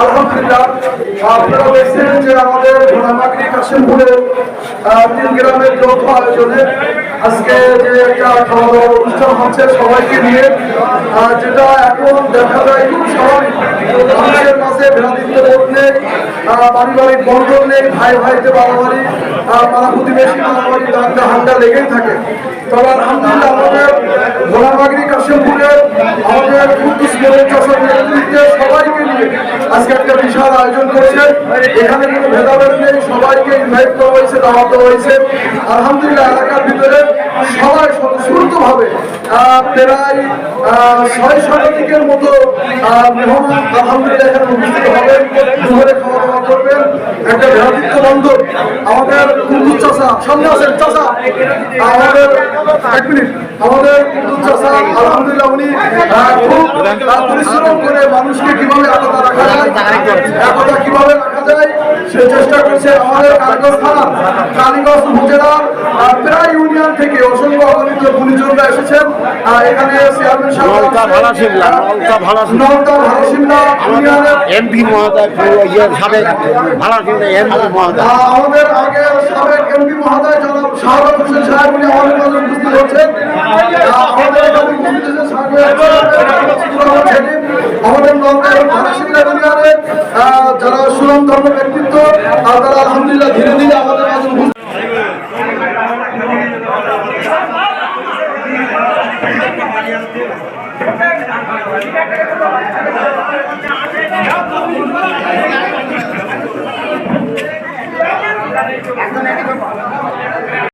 আলহামদুলিল্লাহ আপনারা দেখছেন যে আমাদের ঘোড়ামাকড়ি কাশিমপুরের 3 গ্রামের যৌথ আয়োজনে আজকে যে একটা খাওয়া দাওয়ার অনুষ্ঠান হচ্ছে সবাইকে নিয়ে, যেটা এখন দেখা যায় খুব স্বাভাবিক। মানুষের মাঝে ভ্রাতৃত্ব বোধ নেই, পারিবারিক বন্ধন নেই, ভাই ভাইতে বাড়াবাড়ি, পাড়া প্রতিবেশী বাড়াবাড়ি, দাঙ্গা হান্ডা লেগেই থাকে। তবে আলহামদুলিল্লাহ আমাদের ঘোড়ামাকড়ি কাশিমপুরের আমাদের কুদ্দুস মনির চাচার নেতৃত্বে সবাইকে নিয়ে আজকে একটা বিশাল আয়োজন করছেন। এখানে কোনো ভেদাভেদ নেই, সবাইকে ইনভাইট করা হয়েছে, দাওয়াত দেওয়া হয়েছে। আলহামদুলিল্লাহ এলাকার ভিতরে সবাই স্বতঃস্ফূর্তভাবে প্রায় 600 মতো মেহমান আলহামদুলিল্লাহ এখানে উপস্থিত হবেন, দুপুরে খাওয়া দাওয়া করবেন। একটা ভ্রাতৃত্ব বন্ধন আমাদের কুদ্দুস চাচা সামনে আছেন, চাচা আমাদের 1 মিনিট, আমাদের কুদ্দুস চাচা আলহামদুলিল্লাহ উনি খুব পরিশ্রম করে মানুষকে কিভাবে একতা রাখা যায়, একতা কিভাবে রাখা যায় সে চেষ্টা করছে। আমাদের কালীগঞ্জ থানা, কালীগঞ্জ উপজেলার প্রায় ইউনিয়ন থেকে অসংখ্য অগণিত গুণীজনরা এসেছেন। এখানে চেয়ারম্যান সাহেব, এমপি মহোদয়, আমাদের আগের সাবেক এমপি মহোদয় জনাব শাহাদাত হোসেন সাহেব উনি আমাদের মাঝে উপস্থিত হচ্ছেন। আমাদের এখানে উপস্থিত আছেন আমাদের নওগাঁ ভারতশিল্লা ইউনিয়নের যারা সুনামধন্য ব্যক্তিত্ব, তারা আলহামদুলিল্লাহ ধীরে ধীরে আমাদের মাঝে